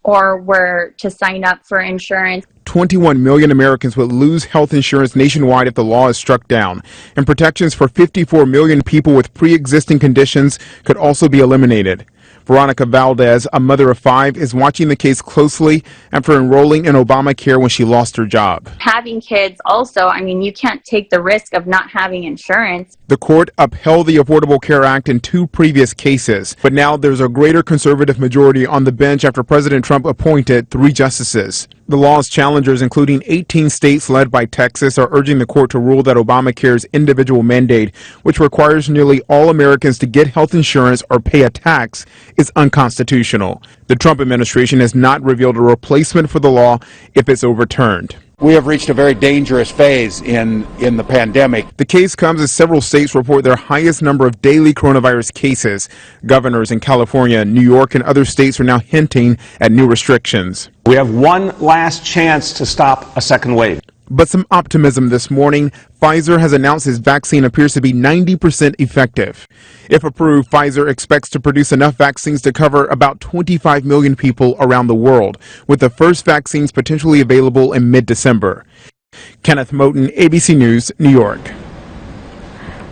or where to sign up for insurance. 21 million Americans would lose health insurance nationwide if the law is struck down, and protections for 54 million people with pre-existing conditions could also be eliminated. Veronica Valdez, a mother of 5, is watching the case closely after enrolling in Obamacare when she lost her job. Having kids also, I mean, you can't take the risk of not having insurance. The court upheld the Affordable Care Act in 2 previous cases, but now there's a greater conservative majority on the bench after President Trump appointed 3 justices. The law's challengers, including 18 states led by Texas, are urging the court to rule that Obamacare's individual mandate, which requires nearly all Americans to get health insurance or pay a tax, is unconstitutional. The Trump administration has not revealed a replacement for the law if it's overturned. We have reached a very dangerous phase in the pandemic. The case comes as several states report their highest number of daily coronavirus cases. Governors in California, New York, and other states are now hinting at new restrictions. We have one last chance to stop a second wave. But some optimism this morning. Pfizer has announced its vaccine appears to be 90% effective. If approved, Pfizer expects to produce enough vaccines to cover about 25 million people around the world, with the first vaccines potentially available in mid-December. Kenneth Moten, ABC News, New York.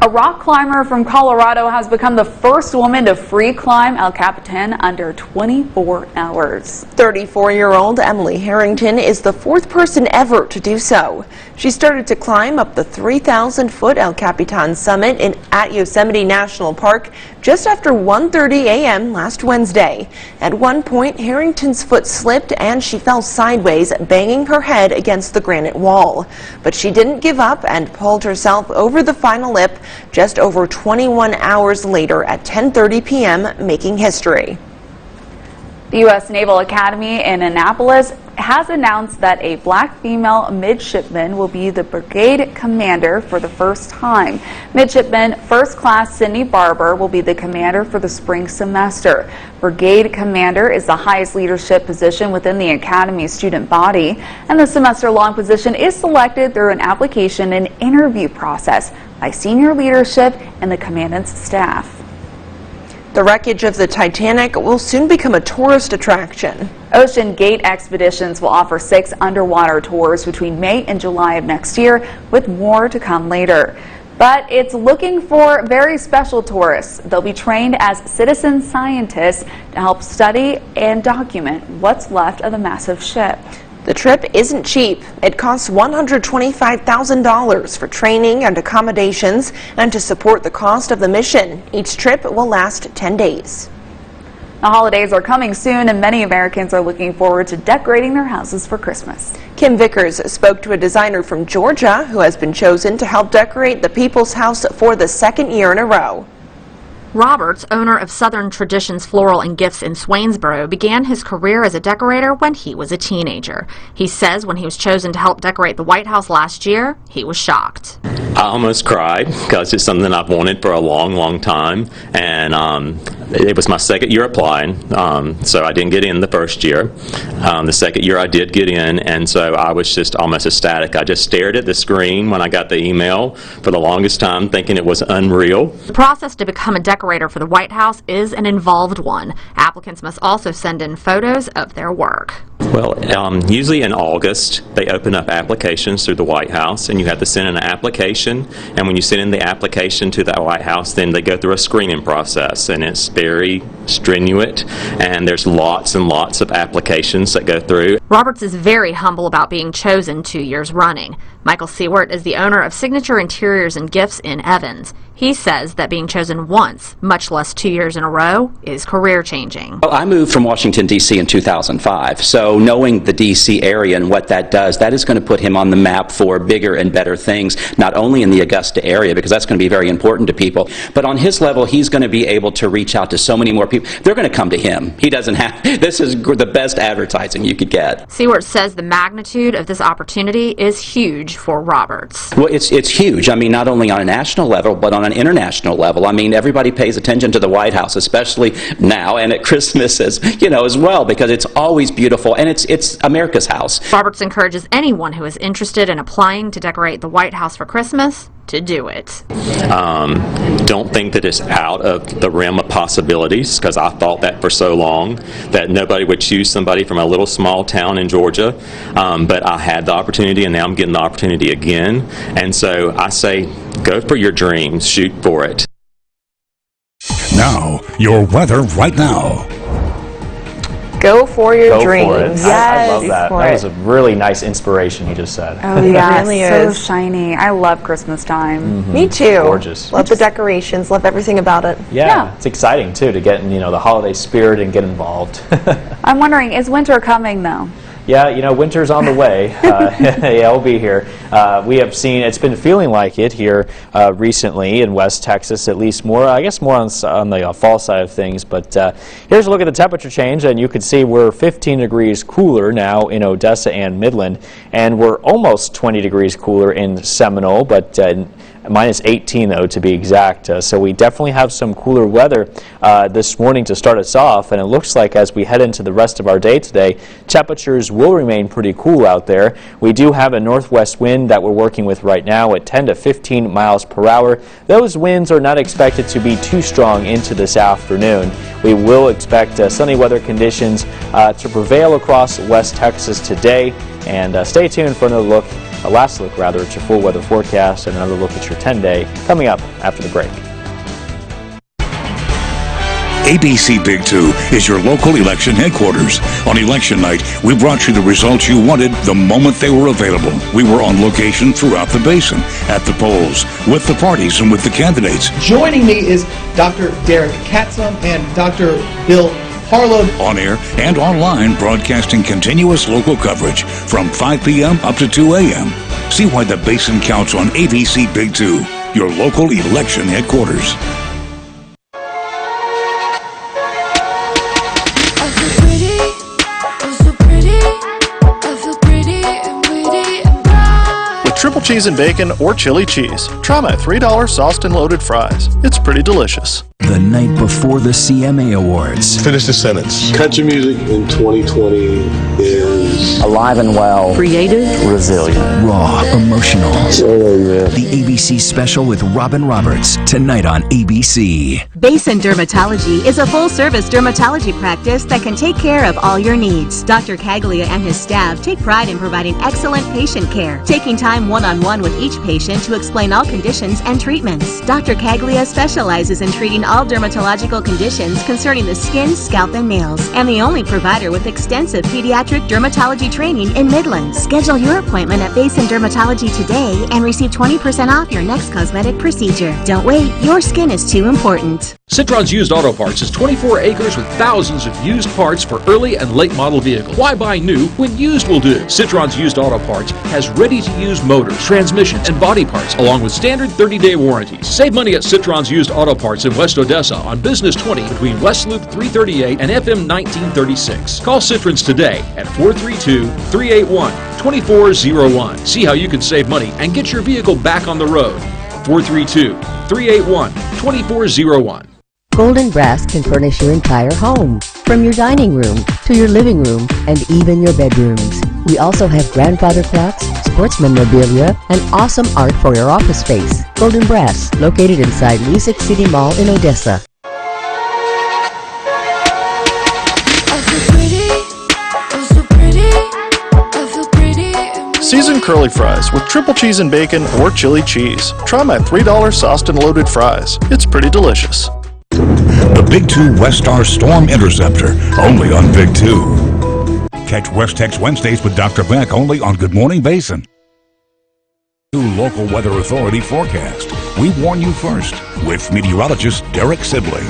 A rock climber from Colorado has become the first woman to free climb El Capitan under 24 hours. 34-year-old Emily Harrington is the fourth person ever to do so. She started to climb up the 3,000-foot El Capitan summit at Yosemite National Park just after 1:30 a.m. last Wednesday. At one point, Harrington's foot slipped and she fell sideways, banging her head against the granite wall. But she didn't give up and pulled herself over the final lip just over 21 hours later at 10:30 p.m., making history. The U.S. Naval Academy in Annapolis has announced that a black female midshipman will be the brigade commander for the first time. Midshipman First Class Sydney Barber will be the commander for the spring semester. Brigade commander is the highest leadership position within the Academy's student body, and the semester-long position is selected through an application and interview process by senior leadership and the commandant's staff. The wreckage of the Titanic will soon become a tourist attraction. Ocean Gate Expeditions will offer 6 underwater tours between May and July of next year, with more to come later. But it's looking for very special tourists. They'll be trained as citizen scientists to help study and document what's left of the massive ship. The trip isn't cheap. It costs $125,000 for training and accommodations and to support the cost of the mission. Each trip will last 10 days. The holidays are coming soon, and many Americans are looking forward to decorating their houses for Christmas. Kim Vickers spoke to a designer from Georgia who has been chosen to help decorate the People's House for the second year in a row. Roberts, owner of Southern Traditions Floral and Gifts in Swainsboro, began his career as a decorator when he was a teenager. He says when he was chosen to help decorate the White House last year, he was shocked. I almost cried because it's something I've wanted for a long, long time, and it was my second year applying, so I didn't get in the first year. The second year I did get in, and so I was just almost ecstatic. I just stared at the screen when I got the email for the longest time, thinking it was unreal. The process to become a decorator for the White House is an involved one. Applicants must also send in photos of their work. Well, usually in August, they open up applications through the White House, and you have to send in an application, and when you send in the application to the White House, then they go through a screening process, and it's very strenuous, and there's lots and lots of applications that go through. Roberts is very humble about being chosen 2 years running. Michael Seward is the owner of Signature Interiors and Gifts in Evans. He says that being chosen once, much less 2 years in a row, is career-changing. Well, I moved from Washington, D.C. in 2005, so knowing the D.C. area and what that does, that is going to put him on the map for bigger and better things, not only in the Augusta area, because that's going to be very important to people, but on his level, he's going to be able to reach out to so many more people. They're going to come to him. He doesn't have, this is the best advertising you could get. Seward says the magnitude of this opportunity is huge for Roberts. Well, it's huge. I mean, not only on a national level, but on an international level. I mean, everybody pays attention to the White House, especially now and at Christmas, as well, because it's always beautiful and it's America's house. Roberts encourages anyone who is interested in applying to decorate the White House for Christmas to do it. Don't think that it's out of the realm of possibilities, because I thought that for so long, that nobody would choose somebody from a little small town in Georgia, but I had the opportunity, and now I'm getting the opportunity again, and so I say go for your dreams, shoot for it. Now, your weather right now. Go for your Go dreams. for it. Yes, I love that. That was a really nice inspiration he just said. Oh yeah, It really so is. shiny. I love Christmas time. Me too. Gorgeous. Love the decorations. Love everything about it. Yeah, it's exciting too to get in, the holiday spirit and get involved. I'm wondering, is winter coming though? Yeah, winter's on the way. Yeah, it'll be here. We have seen, it's been feeling like it here recently in West Texas, at least more, I guess more on the fall side of things. But here's a look at the temperature change, and you can see we're 15 degrees cooler now in Odessa and Midland, and we're almost 20 degrees cooler in Seminole, but minus 18 though to be exact. So we definitely have some cooler weather this morning to start us off, and it looks like as we head into the rest of our day today, temperatures will remain pretty cool out there. We do have a northwest wind that we're working with right now at 10 to 15 miles per hour. Those winds are not expected to be too strong into this afternoon. We will expect sunny weather conditions to prevail across West Texas today. And stay tuned for another look, a last look rather, at your full weather forecast and another look at your 10-day coming up after the break. ABC Big 2 is your local election headquarters. On election night, we brought you the results you wanted the moment they were available. We were on location throughout the basin, at the polls, with the parties and with the candidates. Joining me is Dr. Derek Katzum and Dr. Bill Harlow. On air and online, broadcasting continuous local coverage from 5 p.m. up to 2 a.m. See why the basin counts on ABC Big 2, your local election headquarters. Triple cheese and bacon or chili cheese. Try my $3 sauced and loaded fries. It's pretty delicious. The night before the CMA Awards. Finish the sentence. Country music in 2020 is alive and well, creative, resilient, raw, emotional. The ABC special with Robin Roberts, tonight on ABC. Basin Dermatology is a full-service dermatology practice that can take care of all your needs. Dr. Caglia and his staff take pride in providing excellent patient care, taking time one-on-one with each patient to explain all conditions and treatments. Dr. Caglia specializes in treating all dermatological conditions concerning the skin, scalp, and nails, and the only provider with extensive pediatric dermatology training in Midland. Schedule your appointment at Basin Dermatology today and receive 20% off your next cosmetic procedure. Don't wait, your skin is too important. Citron's Used Auto Parts is 24 acres with thousands of used parts for early and late model vehicles. Why buy new when used will do? Citron's Used Auto Parts has ready-to-use motors, transmissions, and body parts, along with standard 30-day warranties. Save money at Citron's Used Auto Parts in West Odessa on Business 20 between West Loop 338 and FM 1936. Call Citrons today at 432-381-2401. See how you can save money and get your vehicle back on the road. 432-381-2401. Golden Brass can furnish your entire home, from your dining room to your living room and even your bedrooms. We also have grandfather clocks, sports memorabilia, and awesome art for your office space. Golden Brass, located inside Music City Mall in Odessa. Seasoned curly fries with triple cheese and bacon or chili cheese. Try my $3 sauced and loaded fries. It's pretty delicious. The Big 2 West Star Storm Interceptor, only on Big 2. Catch West Tex Wednesdays with Dr. Beck only on Good Morning Basin. Local Weather Authority forecast. We warn you first with meteorologist Derek Sibley.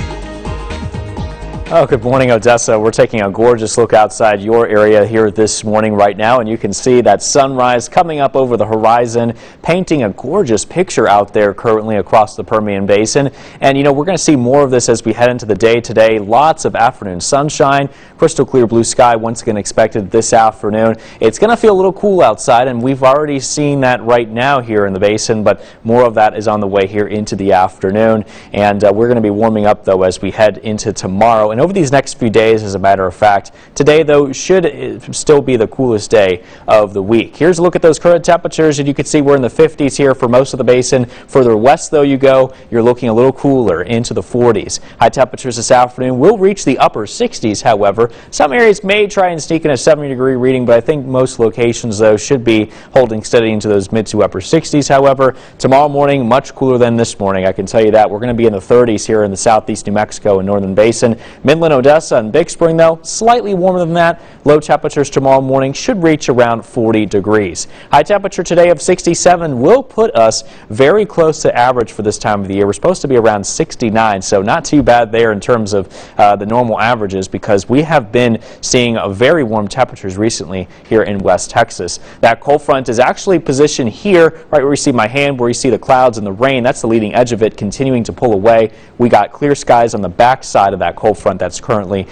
Oh, good morning, Odessa. We're taking a gorgeous look outside your area here this morning right now, and you can see that sunrise coming up over the horizon, painting a gorgeous picture out there currently across the Permian Basin. And, you know, we're going to see more of this as we head into the day today. Lots of afternoon sunshine, crystal clear blue sky once again expected this afternoon. It's going to feel a little cool outside, and we've already seen that right now here in the basin, but more of that is on the way here into the afternoon. And we're going to be warming up, though, as we head into tomorrow. And over these next few days, as a matter of fact, today, though, should still be the coolest day of the week. Here's a look at those current temperatures, and you can see we're in the 50s here for most of the basin. Further west, though, you go, you're looking a little cooler, into the 40s. High temperatures this afternoon will reach the upper 60s, however. Some areas may try and sneak in a 70-degree reading, but I think most locations, though, should be holding steady into those mid to upper 60s. However, tomorrow morning, much cooler than this morning, I can tell you that. We're going to be in the 30s here in the southeast New Mexico and northern basin. Midland, Odessa, and Big Spring, though, slightly warmer than that. Low temperatures tomorrow morning should reach around 40 degrees. High temperature today of 67 will put us very close to average for this time of the year. We're supposed to be around 69, so not too bad there in terms of the normal averages, because we have been seeing very warm temperatures recently here in West Texas. That cold front is actually positioned here, right where you see my hand, where you see the clouds and the rain. That's the leading edge of it continuing to pull away. We got clear skies on the back side of that cold front that's currently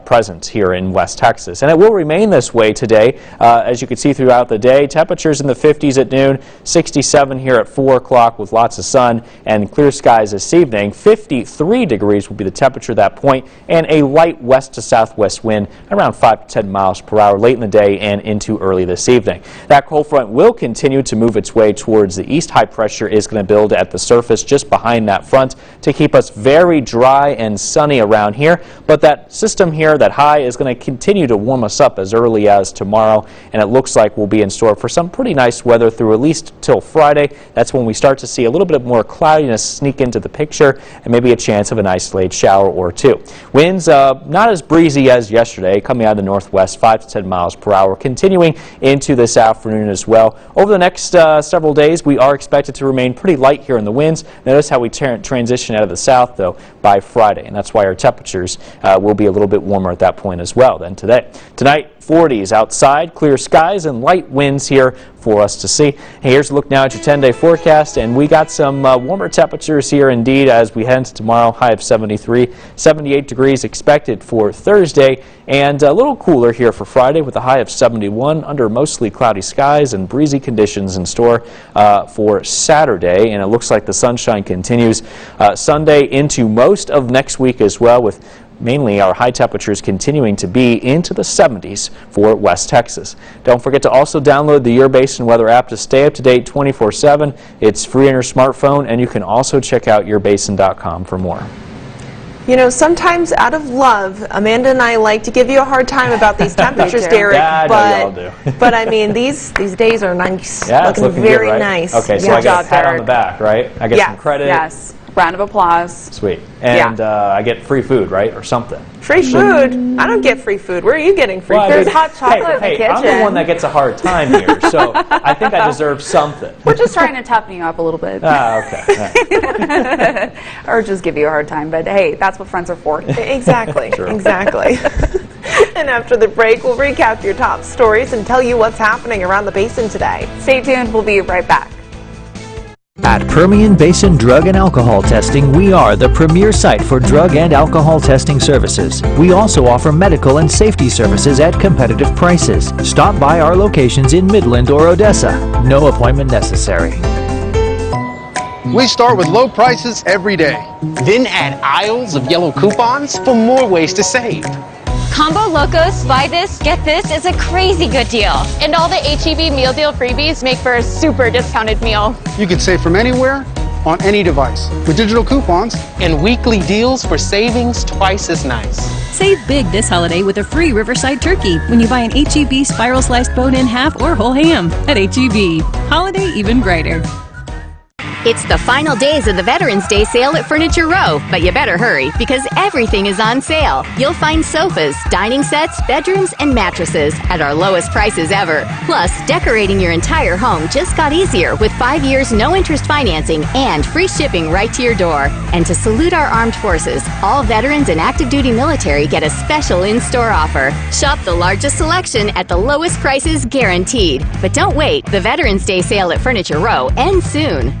present here in West Texas. And it will remain this way today, as you can see throughout the day. Temperatures in the 50s at noon, 67 here at 4 o'clock with lots of sun and clear skies this evening. 53 degrees will be the temperature at that point, and a light west to southwest wind around 5 to 10 miles per hour late in the day and into early this evening. That cold front will continue to move its way towards the east. High pressure is going to build at the surface just behind that front to keep us very dry and sunny around here. there, but that system here, that high, is going to continue to warm us up as early as tomorrow, and it looks like we'll be in store for some pretty nice weather through at least till Friday. That's when we start to see a little bit more cloudiness sneak into the picture and maybe a chance of an isolated shower or two. Winds not as breezy as yesterday, coming out of the northwest, 5 to 10 miles per hour, continuing into this afternoon as well. Over the next several days, we are expected to remain pretty light here in the winds. Notice how we transition out of the south, though, by Friday, and that's why our temperatures will be a little bit warmer at that point as well than today. Tonight, 40s outside, clear skies and light winds here for us to see. Hey, here's a look now at your 10-day forecast, and we got some warmer temperatures here indeed as we head into tomorrow. High of 73, 78 degrees expected for Thursday, and a little cooler here for Friday with a high of 71 under mostly cloudy skies and breezy conditions in store for Saturday, and it looks like the sunshine continues Sunday into most of next week as well, with mainly our high temperatures continuing to be into the 70s for West Texas. Don't forget to also download the Your Basin weather app to stay up to date 24/7. It's free on your smartphone, and you can also check out yourbasin.com for more. You know, sometimes out of love, Amanda and I like to give you a hard time about these temperatures, Derek. Yeah, I know y'all do. But I mean, these days are nice. Yeah, it's looking very good, right? nice. Okay, so Good I get job, a pat on Derek. the back, right? I get some credit. Yes. Round of applause. Sweet. And I get free food, right? Or something. Free food? I don't get free food. Where are you getting free food? There's hot chocolate in the kitchen. I'm the one that gets a hard time here, so I think I deserve something. We're just trying to toughen you up a little bit. Okay. Or just give you a hard time, but hey, that's what friends are for. Exactly. Exactly. And after the break, we'll recap your top stories and tell you what's happening around the basin today. Stay tuned. We'll be right back. At Permian Basin Drug and Alcohol Testing, we are the premier site for drug and alcohol testing services. We also offer medical and safety services at competitive prices. Stop by our locations in Midland or Odessa. No appointment necessary. We start with low prices every day. Then add aisles of yellow coupons for more ways to save. Combo Locos, buy this, get this is a crazy good deal. And all the HEB meal deal freebies make for a super discounted meal. You can save from anywhere, on any device, with digital coupons and weekly deals for savings twice as nice. Save big this holiday with a free Riverside turkey when you buy an HEB spiral sliced bone-in half or whole ham at HEB. Holiday even brighter. It's the final days of the Veterans Day sale at Furniture Row, but you better hurry because everything is on sale. You'll find sofas, dining sets, bedrooms, and mattresses at our lowest prices ever. Plus, decorating your entire home just got easier with 5 years no-interest financing and free shipping right to your door. And to salute our armed forces, all veterans and active duty military get a special in-store offer. Shop the largest selection at the lowest prices guaranteed. But don't wait, the Veterans Day sale at Furniture Row ends soon.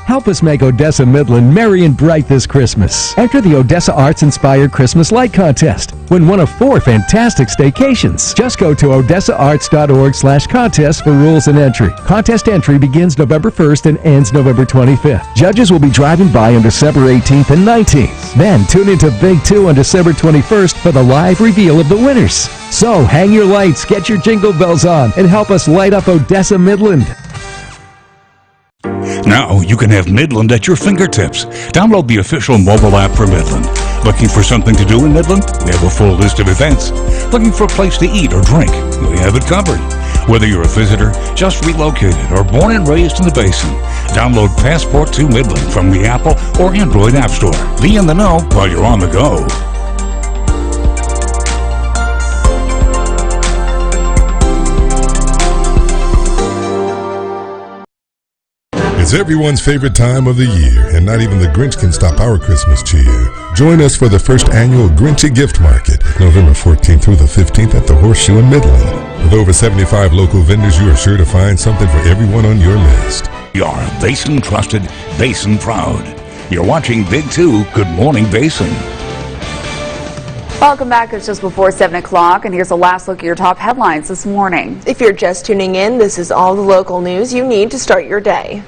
Help us make Odessa Midland merry and bright this Christmas. Enter the Odessa Arts-inspired Christmas Light Contest. Win one of 4 fantastic staycations. Just go to odessaarts.org/contest for rules and entry. Contest entry begins November 1st and ends November 25th. Judges will be driving by on December 18th and 19th. Then tune into Big 2 on December 21st for the live reveal of the winners. So hang your lights, get your jingle bells on, and help us light up Odessa Midland. Now you can have Midland at your fingertips. Download the official mobile app for Midland. Looking for something to do in Midland? We have a full list of events. Looking for a place to eat or drink? We have it covered. Whether you're a visitor, just relocated, or born and raised in the basin, download Passport to Midland from the Apple or Android App Store. Be in the know while you're on the go. It's everyone's favorite time of the year, and not even the Grinch can stop our Christmas cheer. Join us for the first annual Grinchy Gift Market, November 14th through the 15th at the Horseshoe in Midland. With over 75 local vendors, you are sure to find something for everyone on your list. We are Basin trusted, Basin proud. You're watching Big 2, Good Morning Basin. Welcome back. It's just before 7 o'clock, and here's a last look at your top headlines this morning. If you're just tuning in, this is all the local news you need to start your day.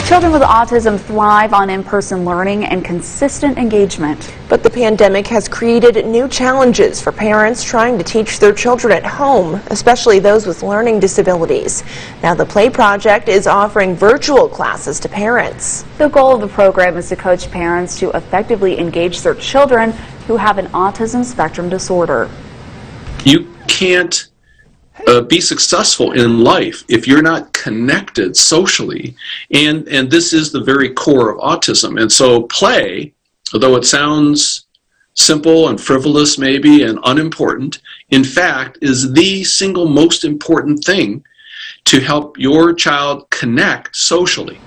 Children with autism thrive on in-person learning and consistent engagement. But the pandemic has created new challenges for parents trying to teach their children at home, especially those with learning disabilities. Now the Play Project is offering virtual classes to parents. The goal of the program is to coach parents to effectively engage their children who have an autism spectrum disorder. You can't be successful in life if you're not connected socially, and this is the very core of autism. And so play, although it sounds simple and frivolous maybe and unimportant, in fact is the single most important thing to help your child connect socially.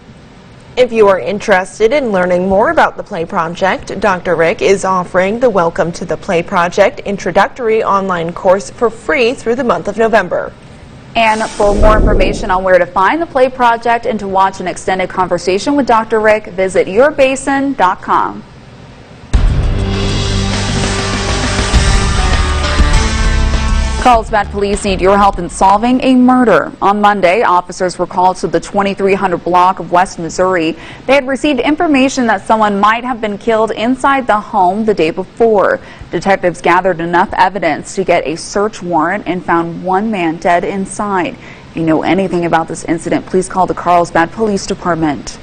If you are interested in learning more about the Play Project, Dr. Rick is offering the Welcome to the Play Project introductory online course for free through the month of November. And for more information on where to find the Play Project and to watch an extended conversation with Dr. Rick, visit yourbasin.com. Carlsbad police need your help in solving a murder. On Monday, officers were called to the 2300 block of West Missouri. They had received information that someone might have been killed inside the home the day before. Detectives gathered enough evidence to get a search warrant and found one man dead inside. If you know anything about this incident, please call the Carlsbad Police Department.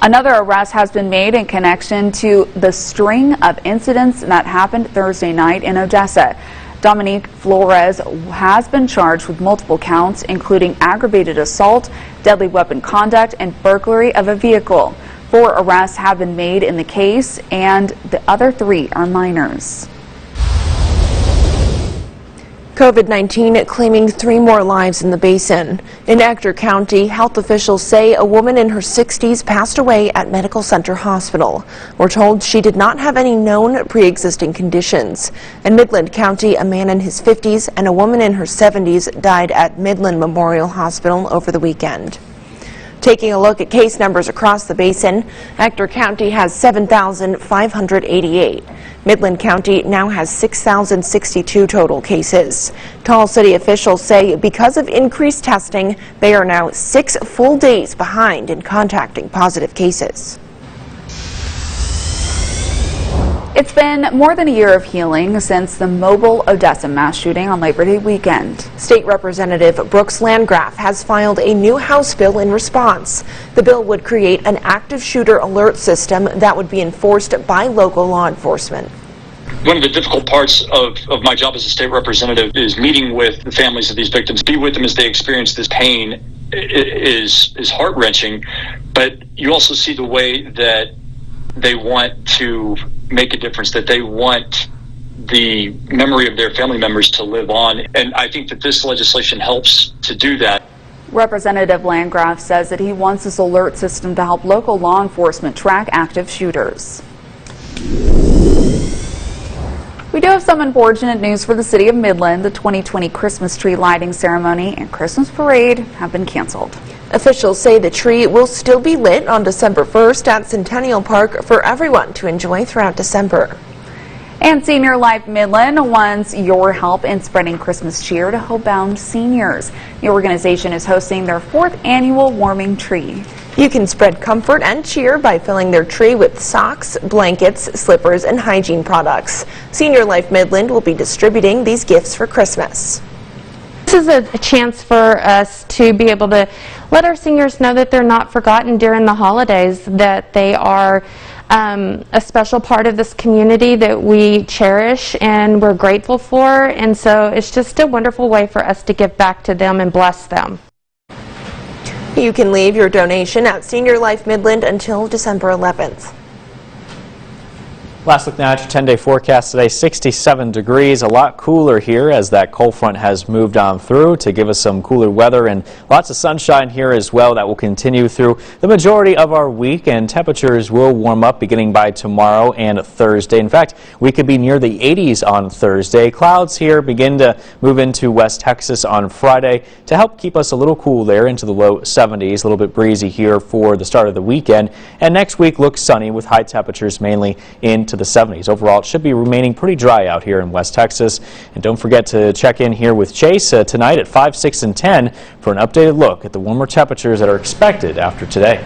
Another arrest has been made in connection to the string of incidents that happened Thursday night in Odessa. Dominique Flores has been charged with multiple counts, including aggravated assault, deadly weapon conduct, and burglary of a vehicle. 4 arrests have been made in the case, and the other 3 are minors. COVID-19 claiming 3 more lives in the basin. In Ector County, health officials say a woman in her 60s passed away at Medical Center Hospital. We're told she did not have any known pre-existing conditions. In Midland County, a man in his 50s and a woman in her 70s died at Midland Memorial Hospital over the weekend. Taking a look at case numbers across the basin, Ector County has 7,588. Midland County now has 6,062 total cases. Tall City officials say because of increased testing, they are now 6 full days behind in contacting positive cases. It's been more than a year of healing since the mobile Odessa mass shooting on Labor Day weekend. State Representative Brooks Landgraf has filed a new House bill in response. The bill would create an active shooter alert system that would be enforced by local law enforcement. One of the difficult parts of my job as a state representative is meeting with the families of these victims. Be with them as they experience this pain is heart-wrenching, but you also see the way that they want to make a difference, that they want the memory of their family members to live on. And I think that this legislation helps to do that. Representative Landgraf says that he wants this alert system to help local law enforcement track active shooters. We do have some unfortunate news for the city of Midland. The 2020 Christmas tree lighting ceremony and Christmas parade have been canceled. Officials say the tree will still be lit on December 1st at Centennial Park for everyone to enjoy throughout December. And Senior Life Midland wants your help in spreading Christmas cheer to homebound seniors. The organization is hosting their 4th annual warming tree. You can spread comfort and cheer by filling their tree with socks, blankets, slippers, and hygiene products. Senior Life Midland will be distributing these gifts for Christmas. This is a chance for us to be able to let our seniors know that they're not forgotten during the holidays, that they are a special part of this community that we cherish and we're grateful for. And so it's just a wonderful way for us to give back to them and bless them. You can leave your donation at Senior Life Midland until December 11th. Last look now at your 10-day forecast today, 67 degrees, a lot cooler here as that cold front has moved on through to give us some cooler weather and lots of sunshine here as well. That will continue through the majority of our week, and temperatures will warm up beginning by tomorrow and Thursday. In fact, we could be near the 80s on Thursday. Clouds here begin to move into West Texas on Friday to help keep us a little cool there into the low 70s, a little bit breezy here for the start of the weekend. And next week looks sunny with high temperatures mainly into the 70s. Overall, it should be remaining pretty dry out here in West Texas. And don't forget to check in here with Chase tonight at 5, 6, and 10 for an updated look at the warmer temperatures that are expected after today.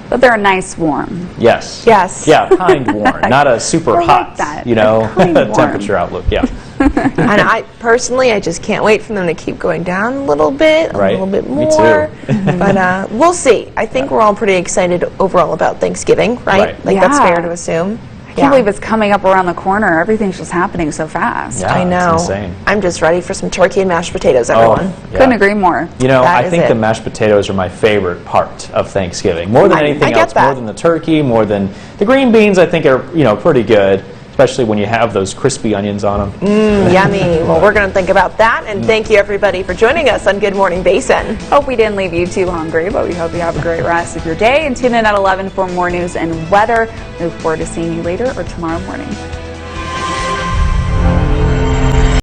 But they're nice warm. Yes. Yes. Yeah, kind warm, not a super hot, temperature outlook. Yeah. And I personally, I just can't wait for them to keep going down a little bit, a little bit more. Me too. But we'll see. I think we're all pretty excited overall about Thanksgiving, right? Like that's fair to assume. I can't believe it's coming up around the corner. Everything's just happening so fast. Yeah, I know. It's insane. I'm just ready for some turkey and mashed potatoes, everyone. Couldn't agree more. You know, I think the mashed potatoes are my favorite part of Thanksgiving. More than anything else, more than the turkey, more than the green beans, I think are, pretty good. Especially when you have those crispy onions on them. Yummy. Well, we're going to think about that. And thank you, everybody, for joining us on Good Morning Basin. Hope we didn't leave you too hungry, but we hope you have a great rest of your day. And tune in at 11 for more news and weather. We look forward to seeing you later or tomorrow morning.